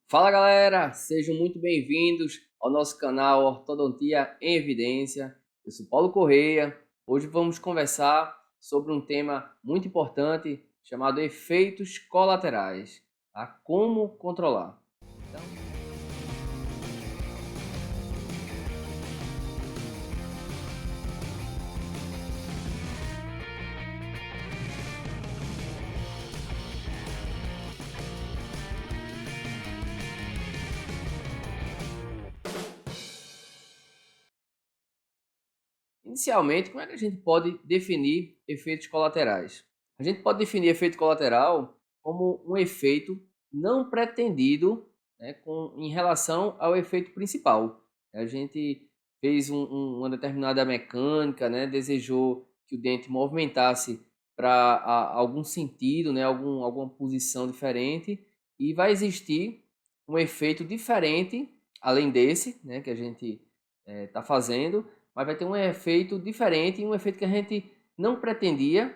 Fala galera, sejam muito bem-vindos ao nosso canal Ortodontia em Evidência. Eu sou Paulo Correia. Hoje vamos conversar sobre um tema muito importante chamado efeitos colaterais, tá? Como controlar. Inicialmente, como é que a gente pode definir efeitos colaterais? A gente pode definir efeito colateral como um efeito não pretendido, né, em relação ao efeito principal. A gente fez uma determinada mecânica, né, desejou que o dente movimentasse para algum sentido, né, alguma posição diferente, e vai existir um efeito diferente, além desse, né, que a gente está fazendo, mas vai ter um efeito diferente, um efeito que a gente não pretendia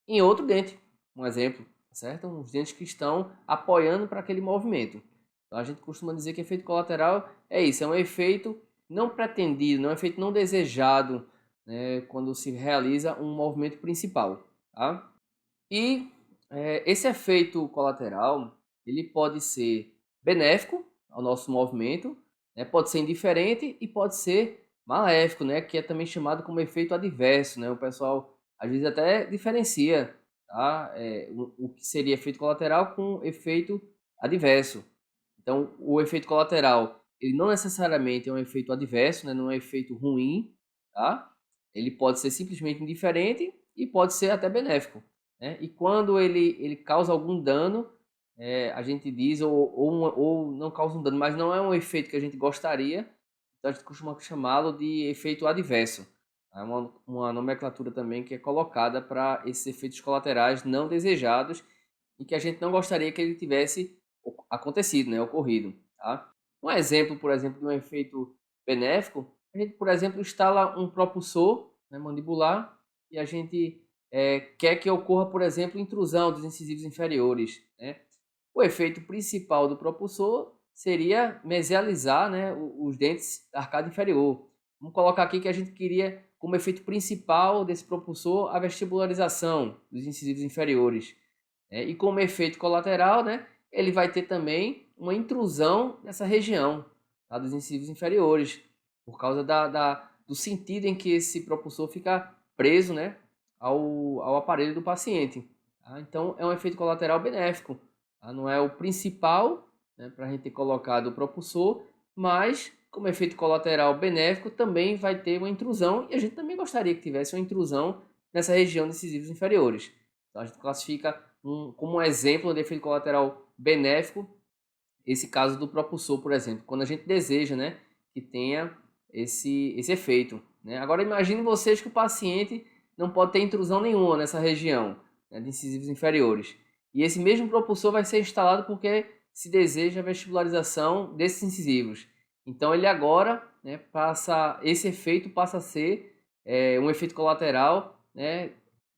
em outro dente. Um exemplo, certo? Uns dentes que estão apoiando para aquele movimento. Então a gente costuma dizer que efeito colateral é isso, é um efeito não pretendido, não é um efeito não desejado, né, quando se realiza um movimento principal, tá? E esse efeito colateral, ele pode ser benéfico ao nosso movimento, né? Pode ser indiferente e pode ser maléfico, né? Que é também chamado como efeito adverso, né? O pessoal às vezes até diferencia, tá? O que seria efeito colateral com efeito adverso. Então, o efeito colateral, ele não necessariamente é um efeito adverso, né? Não é um efeito ruim, tá? Ele pode ser simplesmente indiferente e pode ser até benéfico, né? E quando ele causa algum dano, a gente diz, ou não causa um dano, mas não é um efeito que a gente gostaria, então a gente costuma chamá-lo de efeito adverso. É uma nomenclatura também que é colocada para esses efeitos colaterais não desejados e que a gente não gostaria que ele tivesse acontecido, né, ocorrido, tá? Um exemplo, por exemplo, de um efeito benéfico, a gente, por exemplo, instala um propulsor, né, mandibular e a gente quer que ocorra, por exemplo, intrusão dos incisivos inferiores, né? O efeito principal do propulsor seria mesializar, né, os dentes da arcada inferior. Vamos colocar aqui que a gente queria, como efeito principal desse propulsor, a vestibularização dos incisivos inferiores. E como efeito colateral, né, ele vai ter também uma intrusão nessa região, tá, dos incisivos inferiores, por causa do sentido em que esse propulsor fica preso, né, ao aparelho do paciente. Tá? Então, é um efeito colateral benéfico. Tá? Não é o principal, né, para a gente ter colocado o propulsor, mas como efeito colateral benéfico também vai ter uma intrusão, e a gente também gostaria que tivesse uma intrusão nessa região dos incisivos inferiores. Então, a gente classifica como um exemplo de efeito colateral benéfico esse caso do propulsor, por exemplo, quando a gente deseja, né, que tenha esse efeito, né? Agora imagine vocês que o paciente não pode ter intrusão nenhuma nessa região, né, de incisivos inferiores. E esse mesmo propulsor vai ser instalado porque se deseja a vestibularização desses incisivos. Então ele agora, né, esse efeito passa a ser um efeito colateral, né,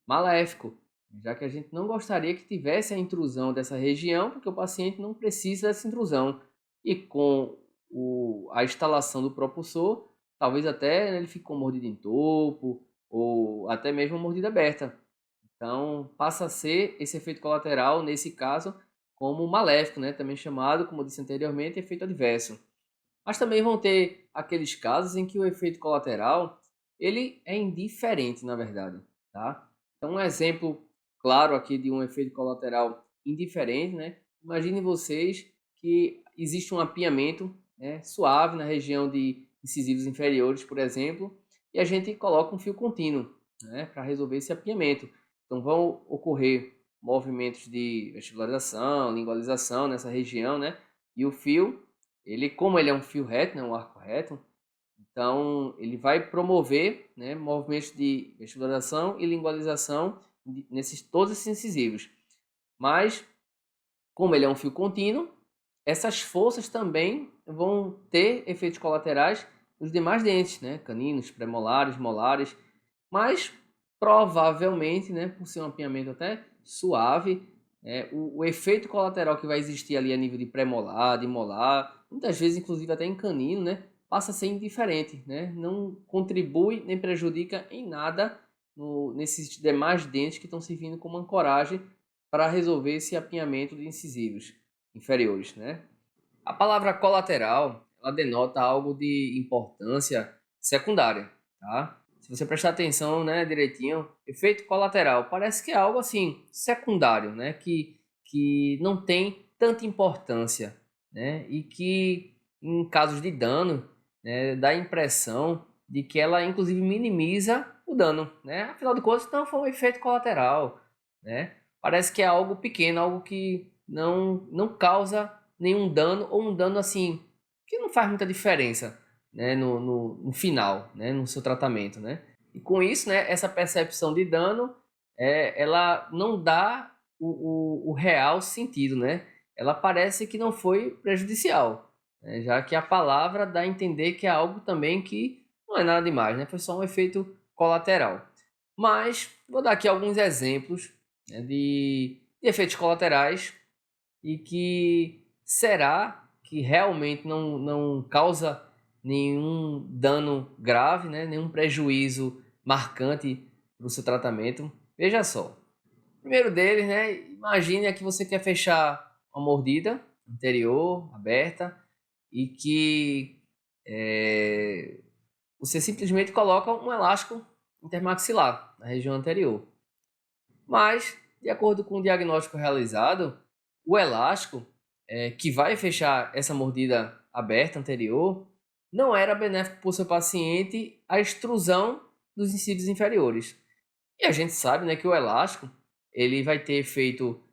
maléfico, já que a gente não gostaria que tivesse a intrusão dessa região, porque o paciente não precisa dessa intrusão. E com a instalação do propulsor, talvez até, né, ele fique com mordida em topo, ou até mesmo uma mordida aberta. Então, passa a ser esse efeito colateral, nesse caso, como maléfico, né? Também chamado, como eu disse anteriormente, efeito adverso. Mas também vão ter aqueles casos em que o efeito colateral ele é indiferente, na verdade, tá? Então, um exemplo claro aqui de um efeito colateral indiferente, né? Imagine vocês que existe um apinhamento, né, suave na região de incisivos inferiores, por exemplo, e a gente coloca um fio contínuo, né, para resolver esse apinhamento. Então, vão ocorrer movimentos de vestibularização, lingualização nessa região, né? E o fio como ele é um fio reto, né, um arco reto, então ele vai promover, né, movimentos de vestibularização e lingualização nesses todos esses incisivos. Mas como ele é um fio contínuo, essas forças também vão ter efeitos colaterais nos demais dentes, né, caninos, premolares, molares, mas provavelmente, né, por ser um apinhamento até suave, o efeito colateral que vai existir ali a nível de pré-molar, de molar, muitas vezes inclusive até em canino, né, passa a ser indiferente, né, não contribui nem prejudica em nada nesses demais dentes que estão servindo como ancoragem para resolver esse apinhamento de incisivos inferiores, né. A palavra colateral, ela denota algo de importância secundária, tá? Se você prestar atenção, né, direitinho, efeito colateral parece que é algo assim secundário, né, que não tem tanta importância, né, e que em casos de dano, né, dá a impressão de que ela inclusive minimiza o dano, né? Afinal de contas, não foi um efeito colateral, né? Parece que é algo pequeno, algo que não causa nenhum dano ou um dano assim que não faz muita diferença, né, no final, né, no seu tratamento, né? E com isso, né, essa percepção de dano, ela não dá o real sentido, né? Ela parece que não foi prejudicial, né? Já que a palavra dá a entender que é algo também que não é nada demais, né? Foi só um efeito colateral. Mas vou dar aqui alguns exemplos, né, de efeitos colaterais e que será que realmente não causa nenhum dano grave, né? Nenhum prejuízo marcante para o seu tratamento. Veja só. O primeiro deles, né? Imagine que você quer fechar uma mordida anterior, aberta, e que você simplesmente coloca um elástico intermaxilar na região anterior. Mas, de acordo com o diagnóstico realizado, o elástico que vai fechar essa mordida aberta anterior não era benéfico para o seu paciente a extrusão dos incívios inferiores. E a gente sabe, né, que o elástico ele vai ter efeito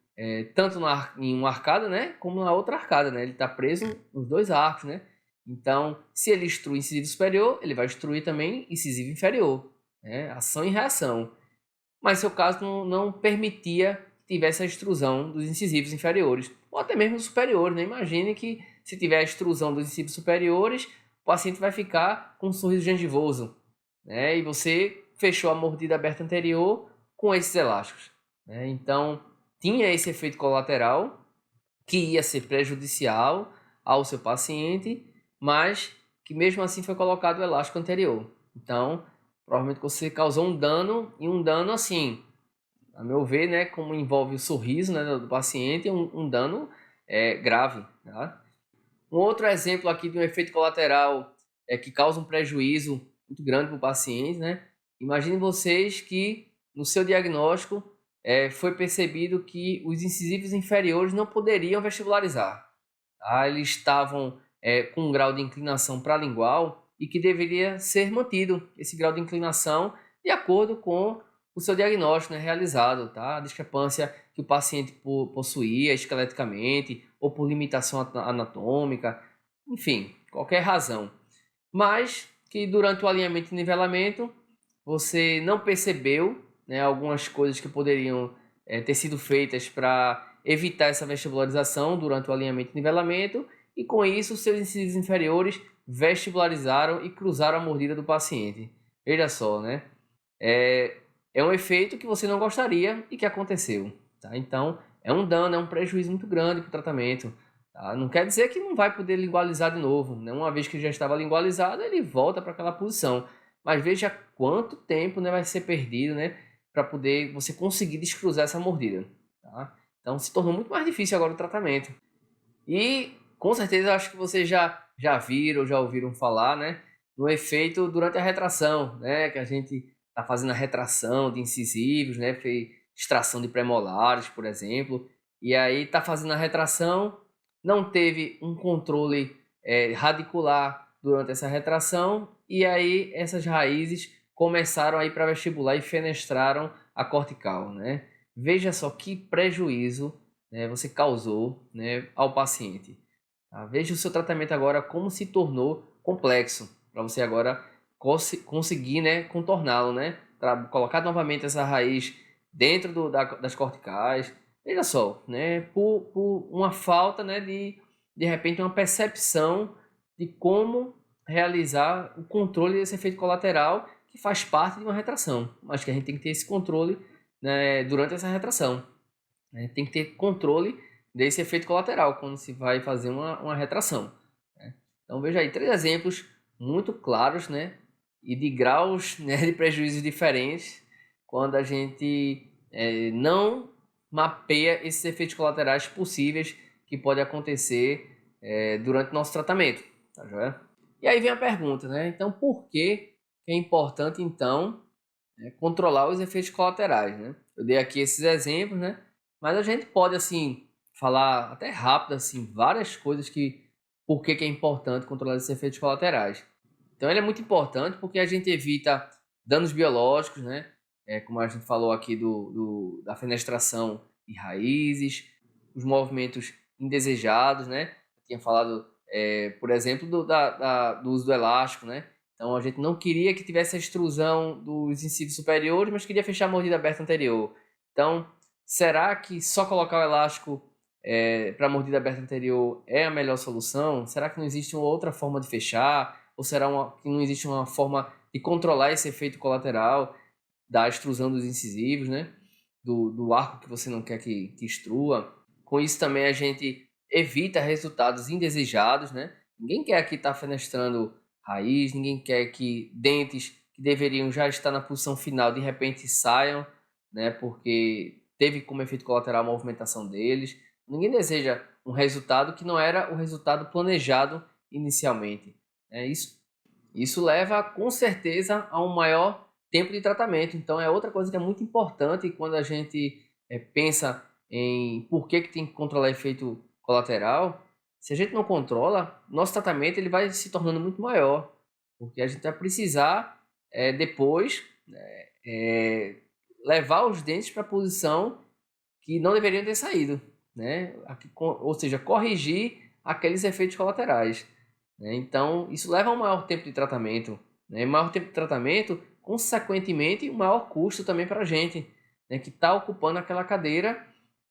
tanto em uma arcada, né, como na outra arcada, né? Ele está preso nos dois arcos, né? Então, se ele extrui incisivo superior, ele vai extruir também incisivo inferior, né? Ação e reação. Mas seu caso não permitia que tivesse a extrusão dos incisivos inferiores, ou até mesmo superiores, né? Imagine que se tiver a extrusão dos incisivos superiores, o paciente vai ficar com um sorriso gengivoso, né? E você fechou a mordida aberta anterior com esses elásticos, né? Então, tinha esse efeito colateral que ia ser prejudicial ao seu paciente, mas que mesmo assim foi colocado o elástico anterior. Então, provavelmente você causou um dano, e um dano assim, a meu ver, né, como envolve o sorriso, né, do paciente, um dano grave. Tá? Um outro exemplo aqui de um efeito colateral que causa um prejuízo muito grande para o paciente, né? Imagine vocês que no seu diagnóstico foi percebido que os incisivos inferiores não poderiam vestibularizar. Tá? Eles estavam com um grau de inclinação paralingual e que deveria ser mantido esse grau de inclinação de acordo com o seu diagnóstico, né, realizado, tá? A discrepância que o paciente possuía esqueleticamente ou por limitação anatômica, enfim, qualquer razão. Mas que durante o alinhamento e nivelamento você não percebeu, né, algumas coisas que poderiam ter sido feitas para evitar essa vestibularização durante o alinhamento e nivelamento, e com isso seus incisivos inferiores vestibularizaram e cruzaram a mordida do paciente. Veja só, né? É um efeito que você não gostaria e que aconteceu. Tá? Então, é um dano, é um prejuízo muito grande para o tratamento. Tá? Não quer dizer que não vai poder lingualizar de novo. Né? Uma vez que já estava lingualizado, ele volta para aquela posição. Mas veja quanto tempo, né, vai ser perdido, né, para poder você conseguir descruzar essa mordida. Tá? Então, se tornou muito mais difícil agora o tratamento. E, com certeza, acho que vocês já viram, já ouviram falar, né, no efeito durante a retração, né, que a gente está fazendo a retração de incisivos, né, fez extração de premolares, por exemplo, e aí está fazendo a retração, não teve um controle radicular durante essa retração, e aí essas raízes começaram a ir para vestibular e fenestraram a cortical, né? Veja só que prejuízo, né, você causou, né, ao paciente. Tá? Veja o seu tratamento agora como se tornou complexo, para você agora conseguir, né, contorná-lo, né? Colocar novamente essa raiz dentro das corticais. Veja só, né, por uma falta, né, de repente uma percepção de como realizar o controle desse efeito colateral que faz parte de uma retração, mas que a gente tem que ter esse controle, né, durante essa retração. né? Tem que ter controle desse efeito colateral quando se vai fazer uma retração, né? Então veja aí 3 exemplos muito claros, né? E de graus, né, de prejuízos diferentes quando a gente não mapeia esses efeitos colaterais possíveis que podem acontecer durante o nosso tratamento, tá joia? E aí vem a pergunta, né? Então por que é importante então controlar os efeitos colaterais, né? Eu dei aqui esses exemplos, né? Mas a gente pode assim falar até rápido assim várias coisas que por que é importante controlar esses efeitos colaterais. Então ele é muito importante porque a gente evita danos biológicos, né? Como a gente falou aqui da fenestração de raízes, os movimentos indesejados, né? Eu tinha falado, por exemplo, do uso do elástico, né? Então a gente não queria que tivesse a extrusão dos incisivos superiores, mas queria fechar a mordida aberta anterior. Então, será que só colocar o elástico para a mordida aberta anterior é a melhor solução? Será que não existe uma outra forma de fechar? Ou será que não existe uma forma de controlar esse efeito colateral da extrusão dos incisivos, né? Do arco que você não quer que extrua? Com isso também a gente evita resultados indesejados, né? Ninguém quer aqui estar fenestrando raiz, ninguém quer que dentes que deveriam já estar na posição final de repente saiam, né? Porque teve como efeito colateral a movimentação deles. Ninguém deseja um resultado que não era o resultado planejado inicialmente. Isso leva com certeza a um maior tempo de tratamento. Então é outra coisa que é muito importante quando a gente pensa em por que tem que controlar efeito colateral. Se a gente não controla, nosso tratamento ele vai se tornando muito maior, porque a gente vai precisar depois levar os dentes para a posição que não deveriam ter saído, né? Ou seja, corrigir aqueles efeitos colaterais, né? Então, isso leva a um maior tempo de tratamento, né? Maior tempo de tratamento, consequentemente, um maior custo também para a gente, né? Que está ocupando aquela cadeira,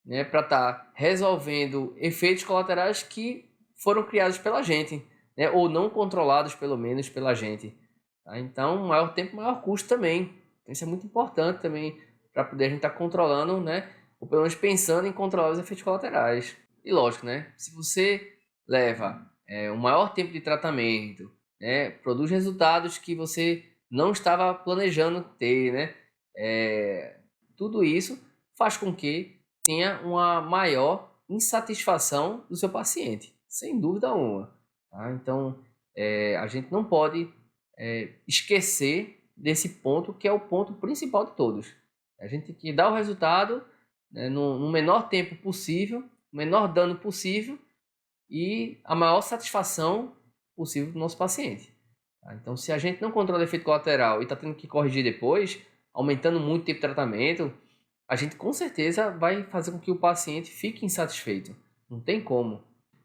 né? Para estar resolvendo efeitos colaterais que foram criados pela gente, né? Ou não controlados, pelo menos, pela gente. Tá? Então, maior tempo, maior custo também. Então, isso é muito importante também para poder a gente estar controlando, né? Ou pelo menos pensando em controlar os efeitos colaterais. E lógico, né? Se você leva um maior tempo de tratamento, né? Produz resultados que você não estava planejando ter, né? Tudo isso faz com que tenha uma maior insatisfação do seu paciente, sem dúvida alguma. Tá? Então, a gente não pode esquecer desse ponto que é o ponto principal de todos. A gente tem que dar o resultado, né, no menor tempo possível, o menor dano possível e a maior satisfação possível do nosso paciente. Tá? Então, se a gente não controla o efeito colateral e está tendo que corrigir depois, aumentando muito o tempo de tratamento, a gente com certeza vai fazer com que o paciente fique insatisfeito. Não tem como.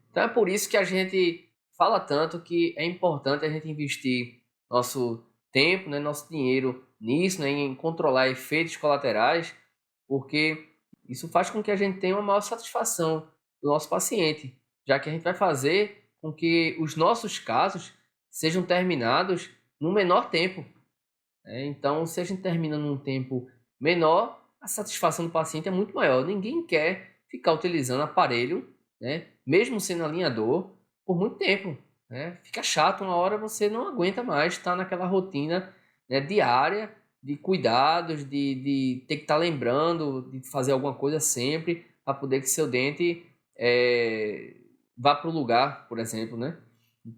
Então é por isso que a gente fala tanto que é importante a gente investir nosso tempo, né, nosso dinheiro nisso, né, em controlar efeitos colaterais, porque isso faz com que a gente tenha uma maior satisfação do nosso paciente, já que a gente vai fazer com que os nossos casos sejam terminados no menor tempo, né? Então, se a gente termina num tempo menor, a satisfação do paciente é muito maior. Ninguém quer ficar utilizando aparelho, né, mesmo sendo alinhador, por muito tempo, né? Fica chato, uma hora você não aguenta mais estar naquela rotina, né, diária de cuidados, de ter que estar lembrando de fazer alguma coisa sempre para poder que seu dente vá para o lugar, por exemplo, né?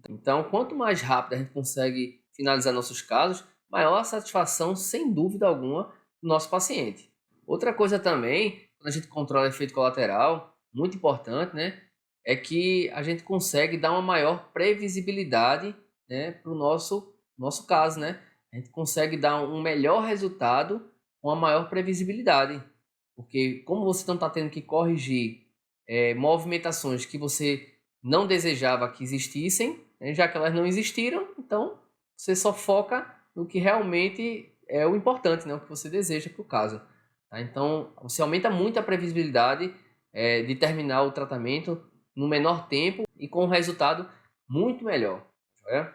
Então, quanto mais rápido a gente consegue finalizar nossos casos, maior a satisfação, sem dúvida alguma, do nosso paciente. Outra coisa também, quando a gente controla efeito colateral, muito importante, né, é que a gente consegue dar uma maior previsibilidade, né, para o nosso caso, né? A gente consegue dar um melhor resultado com a maior previsibilidade. Porque como você não está tendo que corrigir movimentações que você não desejava que existissem, né, já que elas não existiram, então você só foca no que realmente é o importante, né, o que você deseja para o caso. Tá? Então, você aumenta muito a previsibilidade de terminar o tratamento no menor tempo e com um resultado muito melhor. Né?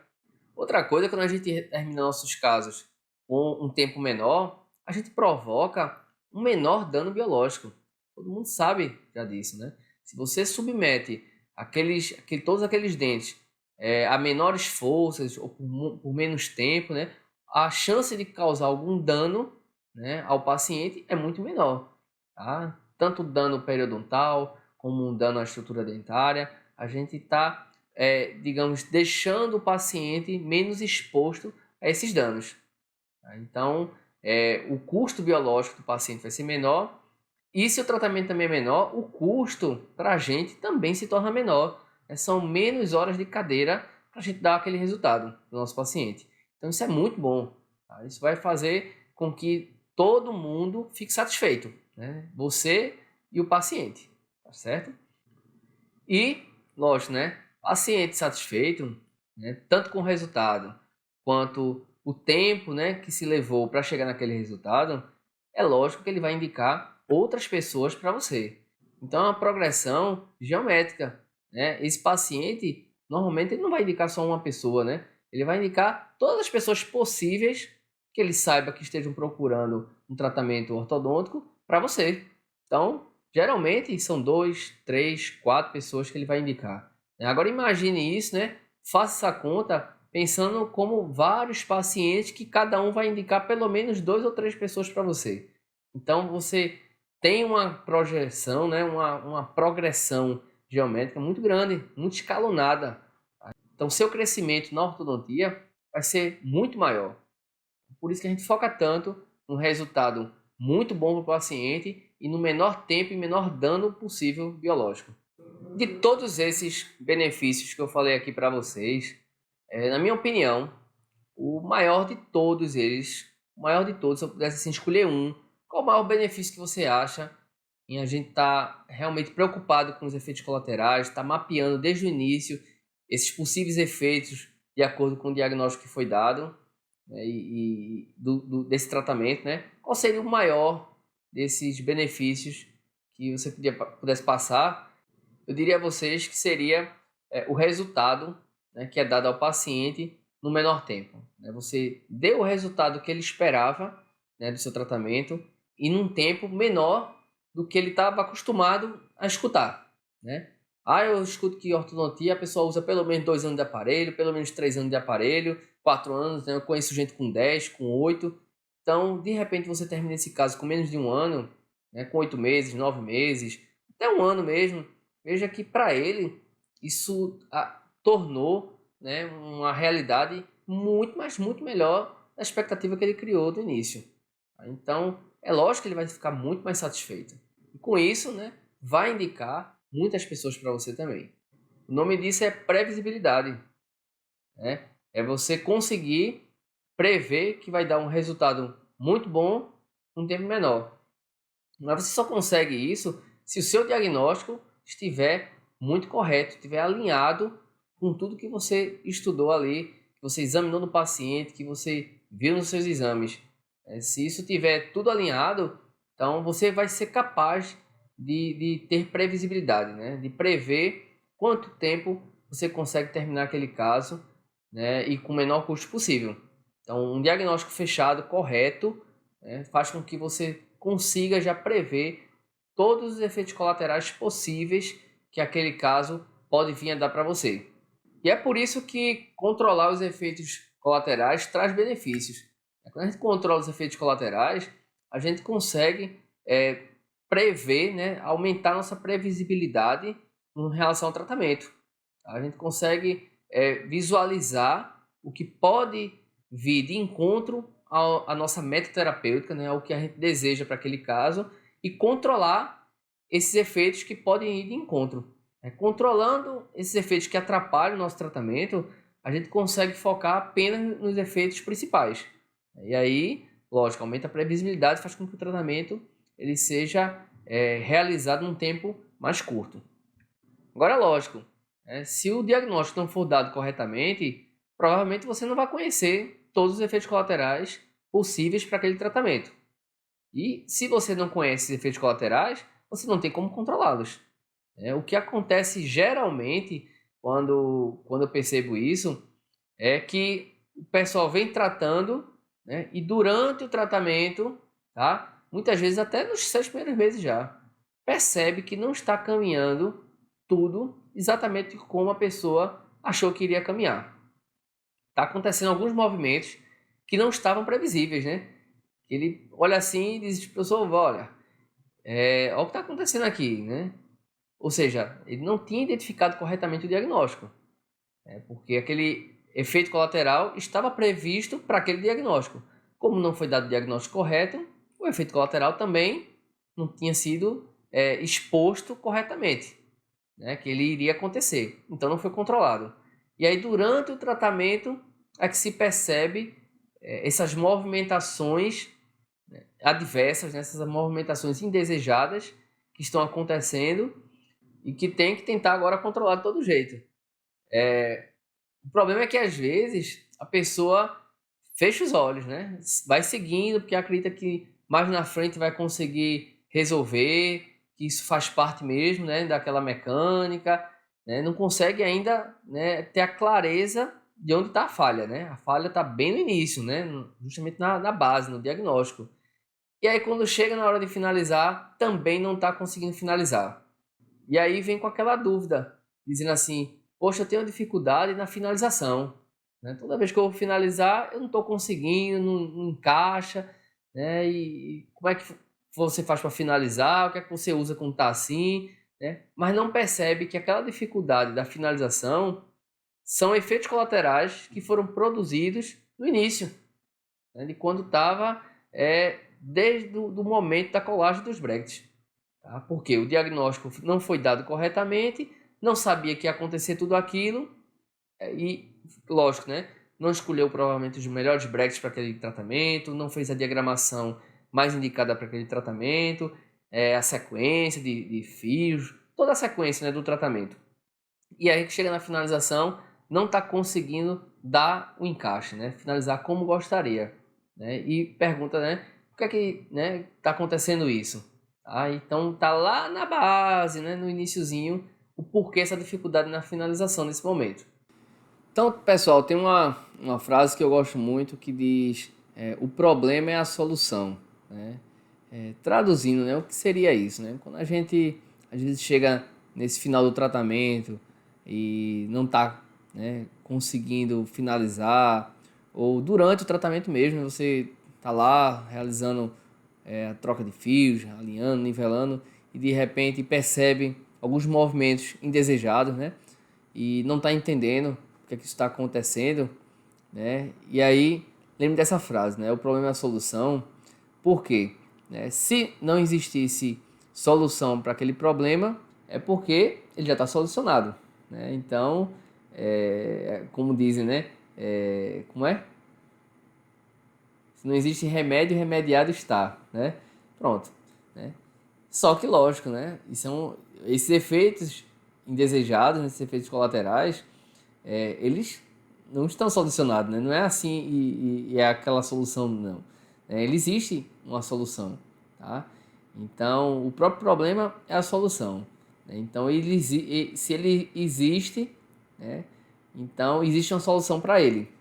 Outra coisa, quando a gente termina nossos casos com um tempo menor, a gente provoca um menor dano biológico. Todo mundo sabe já disso, né? Se você submete todos aqueles dentes a menores forças ou por menos tempo, né? A chance de causar algum dano, né, ao paciente é muito menor, tá? Tanto dano periodontal como um dano à estrutura dentária, a gente está, digamos, deixando o paciente menos exposto a esses danos. Tá? Então, o custo biológico do paciente vai ser menor e se o tratamento também é menor, o custo para a gente também se torna menor. São menos horas de cadeira para a gente dar aquele resultado do nosso paciente. Então isso é muito bom. Tá? Isso vai fazer com que todo mundo fique satisfeito, né? Você e o paciente, tá certo? E, lógico, né? Paciente satisfeito, né? Tanto com o resultado quanto o tempo, né, que se levou para chegar naquele resultado, é lógico que ele vai indicar outras pessoas para você. Então, é uma progressão geométrica, né? Esse paciente, normalmente, ele não vai indicar só uma pessoa, né? Ele vai indicar todas as pessoas possíveis que ele saiba que estejam procurando um tratamento ortodôntico para você. Então, geralmente são 2, 3, 4 pessoas que ele vai indicar. Agora imagine isso, né? Faça essa conta pensando como vários pacientes que cada um vai indicar pelo menos 2 ou 3 pessoas para você. Então você tem uma projeção, né? uma progressão geométrica muito grande, muito escalonada. Então seu crescimento na ortodontia vai ser muito maior. Por isso que a gente foca tanto no resultado muito bom para o paciente e no menor tempo e menor dano possível biológico. De todos esses benefícios que eu falei aqui para vocês, na minha opinião, o maior de todos eles, o maior de todos, se eu pudesse assim, escolher um, qual o maior benefício que você acha em a gente estar realmente preocupado com os efeitos colaterais, estar mapeando desde o início esses possíveis efeitos de acordo com o diagnóstico que foi dado, né, desse tratamento, né? Qual seria o maior desses benefícios que você pudesse passar? Eu diria a vocês que seria o resultado, né, que é dado ao paciente no menor tempo. Né? Você deu o resultado que ele esperava, né, do seu tratamento e num tempo menor do que ele estava acostumado a escutar. Né? Eu escuto que ortodontia a pessoa usa pelo menos 2 anos de aparelho, pelo menos 3 anos de aparelho, 4 anos, né? Eu conheço gente com 10, com 8. Então, de repente, você termina esse caso com menos de um ano, né? Com 8 meses, 9 meses, até um ano mesmo. Veja que para ele isso tornou, né, uma realidade muito, mas muito melhor da expectativa que ele criou do início. Então, é lógico que ele vai ficar muito mais satisfeito. E com isso, né, vai indicar muitas pessoas para você também. O nome disso é previsibilidade. Né? É você conseguir prever que vai dar um resultado muito bom em um tempo menor. Mas você só consegue isso se o seu diagnóstico estiver muito correto, estiver alinhado com tudo que você estudou ali, que você examinou no paciente, que você viu nos seus exames. Se isso estiver tudo alinhado, então você vai ser capaz de ter previsibilidade, né? De prever quanto tempo você consegue terminar aquele caso, né? E com o menor custo possível. Então, um diagnóstico fechado, correto, né? Faz com que você consiga já prever todos os efeitos colaterais possíveis que aquele caso pode vir a dar para você. E é por isso que controlar os efeitos colaterais traz benefícios. Quando a gente controla os efeitos colaterais, a gente consegue prever, né, aumentar nossa previsibilidade em relação ao tratamento. A gente consegue visualizar o que pode vir de encontro à nossa meta terapêutica, né, ao que a gente deseja para aquele caso, e controlar esses efeitos que podem ir de encontro. Controlando esses efeitos que atrapalham o nosso tratamento, a gente consegue focar apenas nos efeitos principais. E aí, lógico, aumenta a previsibilidade, faz com que o tratamento ele seja realizado num tempo mais curto. Agora, lógico, se o diagnóstico não for dado corretamente, provavelmente você não vai conhecer todos os efeitos colaterais possíveis para aquele tratamento. E se você não conhece os efeitos colaterais, você não tem como controlá-los. O que acontece geralmente quando eu percebo isso é que o pessoal vem tratando, né, e durante o tratamento, tá? Muitas vezes até nos 6 primeiros meses já, o percebe que não está caminhando tudo exatamente como a pessoa achou que iria caminhar. Está acontecendo alguns movimentos que não estavam previsíveis, né? Ele olha assim e diz, professor, olha, olha o que está acontecendo aqui, né? Ou seja, ele não tinha identificado corretamente o diagnóstico, né? Porque aquele efeito colateral estava previsto para aquele diagnóstico. Como não foi dado o diagnóstico correto, o efeito colateral também não tinha sido exposto corretamente, né? Que ele iria acontecer. Então não foi controlado. E aí durante o tratamento é que se percebe essas movimentações adversas, né? Essas movimentações indesejadas que estão acontecendo e que tem que tentar agora controlar de todo jeito. O problema é que às vezes a pessoa fecha os olhos, né? Vai seguindo porque acredita que mais na frente vai conseguir resolver, que isso faz parte mesmo, né, daquela mecânica, né? Não consegue ainda, né, ter a clareza de onde está a falha, né? A falha está bem no início, né? Justamente na base, no diagnóstico. E aí quando chega na hora de finalizar, também não está conseguindo finalizar. E aí vem com aquela dúvida, dizendo assim, poxa, eu tenho dificuldade na finalização, né? Toda vez que eu vou finalizar, eu não estou conseguindo, não encaixa, né? E como é que você faz para finalizar? O que é que você usa quando está assim, né? Mas não percebe que aquela dificuldade da finalização são efeitos colaterais que foram produzidos no início, né? De quando estava, desde o momento da colagem dos bracts. Tá? Porque o diagnóstico não foi dado corretamente, não sabia que ia acontecer tudo aquilo e, lógico, né? Não escolheu provavelmente os melhores bracts para aquele tratamento, não fez a diagramação mais indicada para aquele tratamento, a sequência de fios, toda a sequência, né, do tratamento. E aí que chega na finalização, não está conseguindo dar o encaixe, né? Finalizar como gostaria, né? E pergunta, né? Por que é que, né, está acontecendo isso? Então tá lá na base, né, no iniciozinho, o porquê essa dificuldade na finalização nesse momento. Então, pessoal, tem uma frase que eu gosto muito que diz: o problema é a solução, né? Traduzindo, né, o que seria isso, né? Quando a gente às vezes chega nesse final do tratamento e não está, né, conseguindo finalizar, ou durante o tratamento mesmo, você está lá realizando a troca de fios, alinhando, nivelando, e de repente percebe alguns movimentos indesejados, né? E não está entendendo o que é que isso está acontecendo, né? E aí, lembre dessa frase, né? O problema é a solução. Por quê? Né? Se não existisse solução para aquele problema, é porque ele já está solucionado, né? Então, como dizem, né? Como é? Se não existe remédio, remediado está, né? Pronto, né? Só que lógico, né? Esses efeitos indesejados, esses efeitos colaterais, eles não estão solucionados, né? Não é assim e é aquela solução, não. Ele existe uma solução, tá? Então, o próprio problema é a solução, né? Então, se ele existe, né? Então, existe uma solução para ele.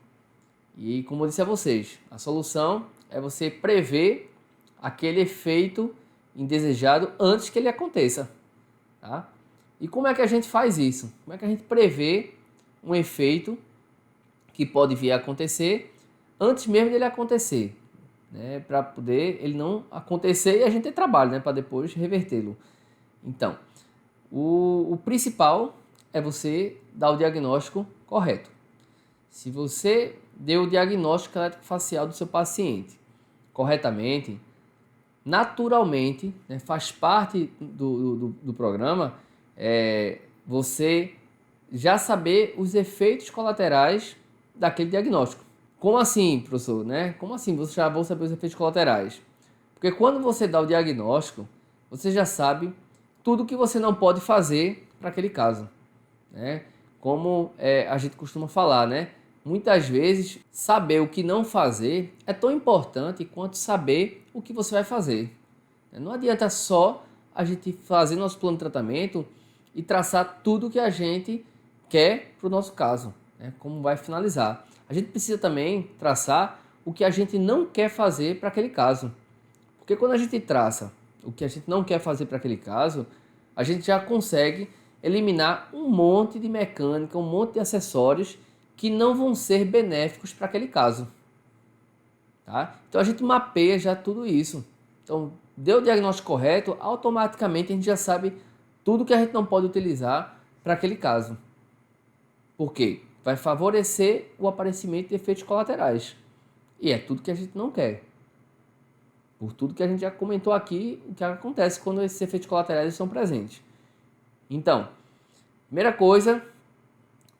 E como eu disse a vocês, a solução é você prever aquele efeito indesejado antes que ele aconteça, tá? E como é que a gente faz isso? Como é que a gente prevê um efeito que pode vir a acontecer antes mesmo dele acontecer, né? Para poder ele não acontecer e a gente ter trabalho, né? Para depois revertê-lo. Então, o principal é você dar o diagnóstico correto. Se você deu o diagnóstico elétrico-facial do seu paciente corretamente, naturalmente, né, faz parte do programa, você já saber os efeitos colaterais daquele diagnóstico. Como assim, professor? Né? Como assim você já vai saber os efeitos colaterais? Porque quando você dá o diagnóstico, você já sabe tudo que você não pode fazer para aquele caso, né? Como a gente costuma falar, né? Muitas vezes, saber o que não fazer é tão importante quanto saber o que você vai fazer. Não adianta só a gente fazer nosso plano de tratamento e traçar tudo o que a gente quer para o nosso caso, né? Como vai finalizar. A gente precisa também traçar o que a gente não quer fazer para aquele caso. Porque quando a gente traça o que a gente não quer fazer para aquele caso, a gente já consegue eliminar um monte de mecânica, um monte de acessórios que não vão ser benéficos para aquele caso. Tá? Então a gente mapeia já tudo isso. Então, deu o diagnóstico correto, automaticamente a gente já sabe tudo que a gente não pode utilizar para aquele caso. Por quê? Vai favorecer o aparecimento de efeitos colaterais. E é tudo que a gente não quer. Por tudo que a gente já comentou aqui, o que acontece quando esses efeitos colaterais estão presentes. Então, primeira coisa,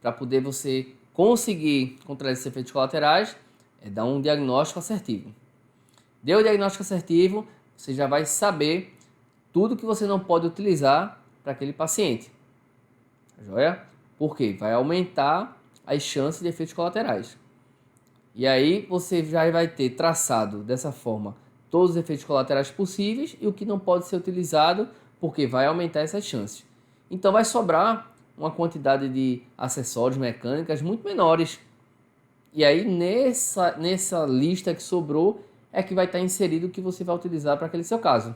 para poder você conseguir controlar esses efeitos colaterais, é dar um diagnóstico assertivo. Deu o diagnóstico assertivo, você já vai saber tudo que você não pode utilizar para aquele paciente. Joia? Por quê? Vai aumentar as chances de efeitos colaterais. E aí você já vai ter traçado dessa forma todos os efeitos colaterais possíveis e o que não pode ser utilizado, porque vai aumentar essas chances. Então vai sobrar uma quantidade de acessórios mecânicas muito menores. E aí nessa lista que sobrou é que vai estar inserido o que você vai utilizar para aquele seu caso,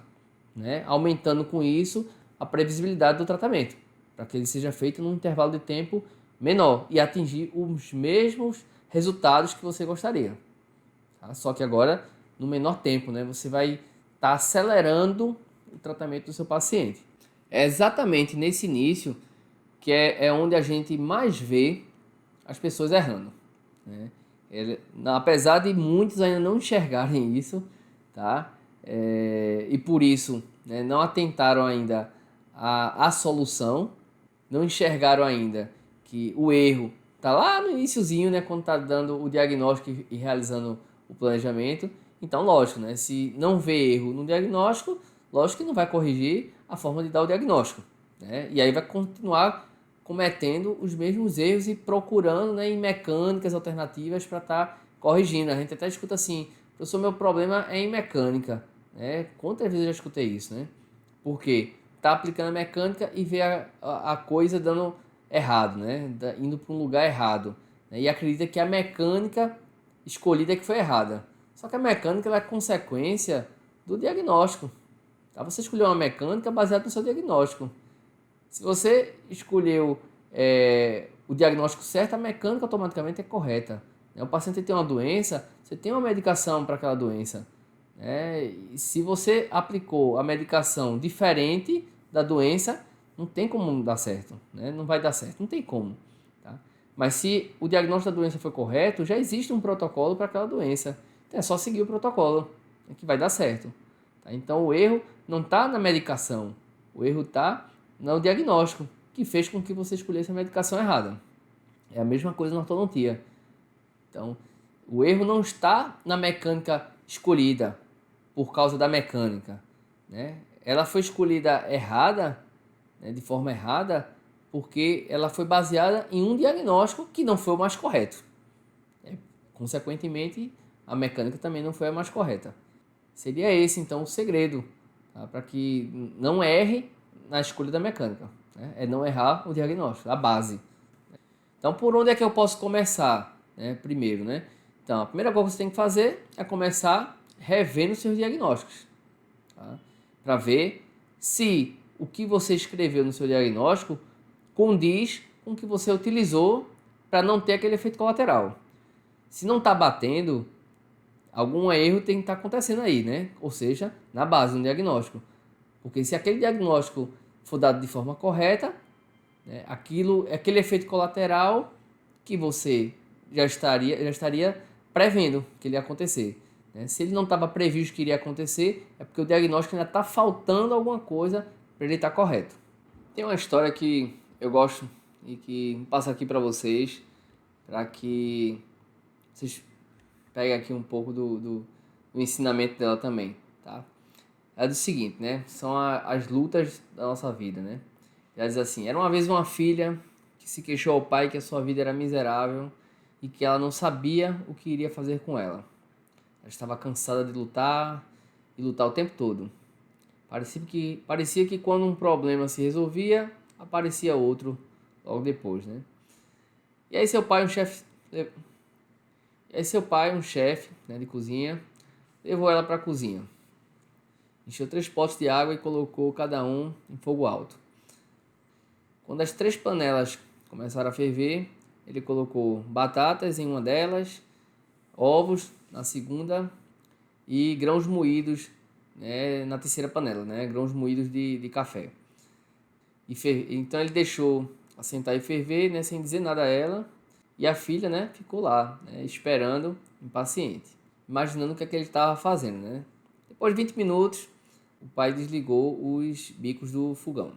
né? Aumentando com isso a previsibilidade do tratamento, para que ele seja feito num intervalo de tempo menor e atingir os mesmos resultados que você gostaria. Tá? Só que agora no menor tempo, né? Você vai estar acelerando o tratamento do seu paciente. É exatamente nesse início que é onde a gente mais vê as pessoas errando, né? Apesar de muitos ainda não enxergarem isso, tá? E por isso, né, não atentaram ainda à solução, não enxergaram ainda que o erro tá lá no iniciozinho, né, quando tá dando o diagnóstico e realizando o planejamento. Então, lógico, né, se não vê erro no diagnóstico, lógico que não vai corrigir a forma de dar o diagnóstico, né? E aí vai continuar cometendo os mesmos erros e procurando, né, em mecânicas alternativas para estar corrigindo. A gente até escuta assim: professor, meu problema é em mecânica, né? Quantas vezes eu já escutei isso, né? Porque tá aplicando a mecânica e vê a coisa dando errado, né? Indo para um lugar errado, né? E acredita que a mecânica escolhida é que foi errada. Só que a mecânica ela é consequência do diagnóstico. Tá? Você escolheu uma mecânica baseada no seu diagnóstico. Se você escolheu o diagnóstico certo, a mecânica automaticamente é correta, né? O paciente tem uma doença, você tem uma medicação para aquela doença, né? E se você aplicou a medicação diferente da doença, não tem como dar certo, né? Não vai dar certo, não tem como. Tá? Mas se o diagnóstico da doença foi correto, já existe um protocolo para aquela doença. Então é só seguir o protocolo, né, que vai dar certo. Tá? Então o erro não está na medicação, o erro está no diagnóstico, que fez com que você escolhesse a medicação errada. É a mesma coisa na ortodontia. Então, o erro não está na mecânica escolhida por causa da mecânica, né? Ela foi escolhida errada, né, de forma errada, porque ela foi baseada em um diagnóstico que não foi o mais correto. Consequentemente, a mecânica também não foi a mais correta. Seria esse, então, o segredo, tá? Para que não erre na escolha da mecânica, né? É não errar o diagnóstico, a base. Então, por onde é que eu posso começar, né? Primeiro, né? Então, a primeira coisa que você tem que fazer é começar revendo seus diagnósticos, tá? Para ver se o que você escreveu no seu diagnóstico condiz com o que você utilizou para não ter aquele efeito colateral. Se não está batendo, algum erro tem que estar acontecendo aí, né? Ou seja, na base do diagnóstico. Porque se aquele diagnóstico for dado de forma correta, né, aquele efeito colateral que você já estaria prevendo que ele ia acontecer, né? Se ele não estava previsto que iria acontecer, é porque o diagnóstico ainda está faltando alguma coisa para ele estar correto. Tem uma história que eu gosto e que passo aqui para vocês, para que vocês peguem aqui um pouco do ensinamento dela também, tá? É do seguinte, né? São as lutas da nossa vida, né? Ela diz assim: era uma vez uma filha que se queixou ao pai que a sua vida era miserável e que ela não sabia o que iria fazer com ela. Ela estava cansada de lutar e lutar o tempo todo. Parecia que quando um problema se resolvia, aparecia outro logo depois, né? E aí seu pai, um chefe, né, de cozinha, levou ela para a cozinha. encheu 3 potes de água e colocou cada um em fogo alto. Quando as 3 panelas começaram a ferver, ele colocou batatas em uma delas, ovos na segunda e grãos moídos, né, na terceira panela, né, grãos moídos de café. Então ele deixou assentar e ferver, né, sem dizer nada a ela, e a filha, né, ficou lá, né, esperando, impaciente, imaginando o que é que ele estava fazendo, né. Depois de 20 minutos, o pai desligou os bicos do fogão.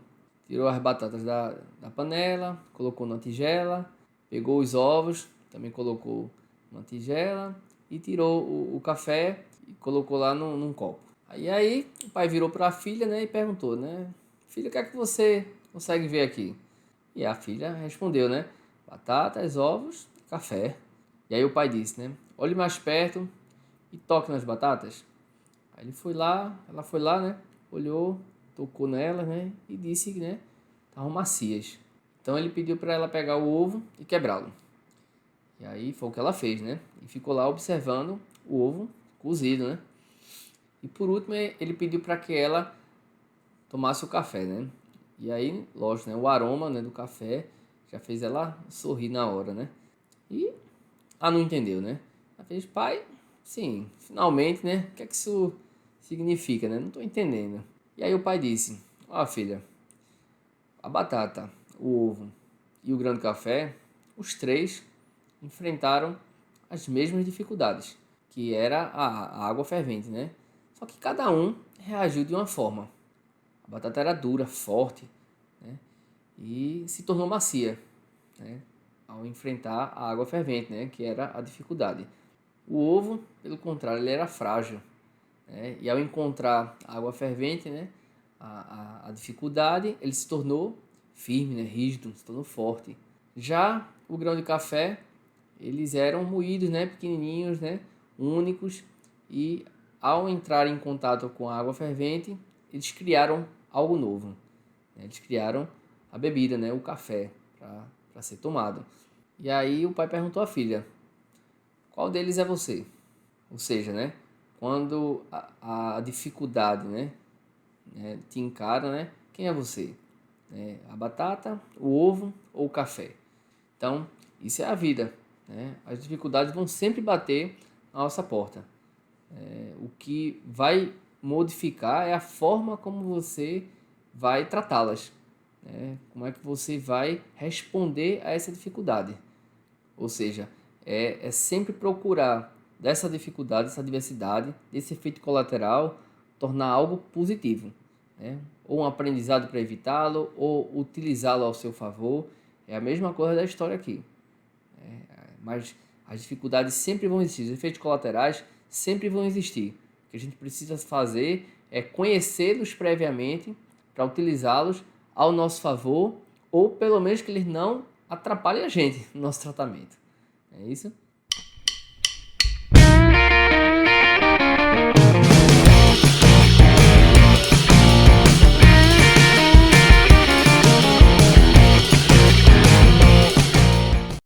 Tirou as batatas da panela, colocou na tigela, pegou os ovos, também colocou na tigela e tirou o café e colocou lá num copo. Aí o pai virou para a filha, né, e perguntou, né, filha, o que é que você consegue ver aqui? E a filha respondeu, né, batatas, ovos, café. E aí o pai disse, né, olhe mais perto e toque nas batatas. Aí ele foi lá, ela foi lá, né, olhou, tocou nelas, né, e disse que, né, estavam macias. Então ele pediu para ela pegar o ovo e quebrá-lo. E aí foi o que ela fez, né? E ficou lá observando o ovo cozido, né? E por último ele pediu para que ela tomasse o café, né? E aí, lógico, né, o aroma, né, do café já fez ela sorrir na hora, né? E ela não entendeu, né? Ela fez, pai, sim, finalmente, né? O que é que isso significa, né? Não estou entendendo. E aí o pai disse, ó, filha, a batata, o ovo e o grão de café, os três enfrentaram as mesmas dificuldades, que era a água fervente, né? Só que cada um reagiu de uma forma. A batata era dura, forte, né? E se tornou macia, né? Ao enfrentar a água fervente, né? Que era a dificuldade. O ovo, pelo contrário, ele era frágil, né? E ao encontrar a água fervente, né? A dificuldade, ele se tornou firme, né? Rígido, se tornou forte. Já o grão de café, eles eram moídos, né? Pequenininhos, né? Únicos, e ao entrar em contato com a água fervente, eles criaram algo novo, né? Eles criaram a bebida, né? O café, para ser tomado. E aí o pai perguntou à filha, qual deles é você? Ou seja, né? Quando a dificuldade, né, te encara, né? Quem é você? A batata, o ovo ou o café? Então, isso é a vida, né? As dificuldades vão sempre bater na nossa porta. O que vai modificar é a forma como você vai tratá-las, né? Como é que você vai responder a essa dificuldade. Ou seja, é sempre procurar dessa dificuldade, dessa adversidade, desse efeito colateral, tornar algo positivo, né? Ou um aprendizado para evitá-lo, ou utilizá-lo ao seu favor. É a mesma coisa da história aqui. Mas as dificuldades sempre vão existir, os efeitos colaterais sempre vão existir. O que a gente precisa fazer é conhecê-los previamente para utilizá-los ao nosso favor, ou pelo menos que eles não atrapalhem a gente no nosso tratamento. É isso?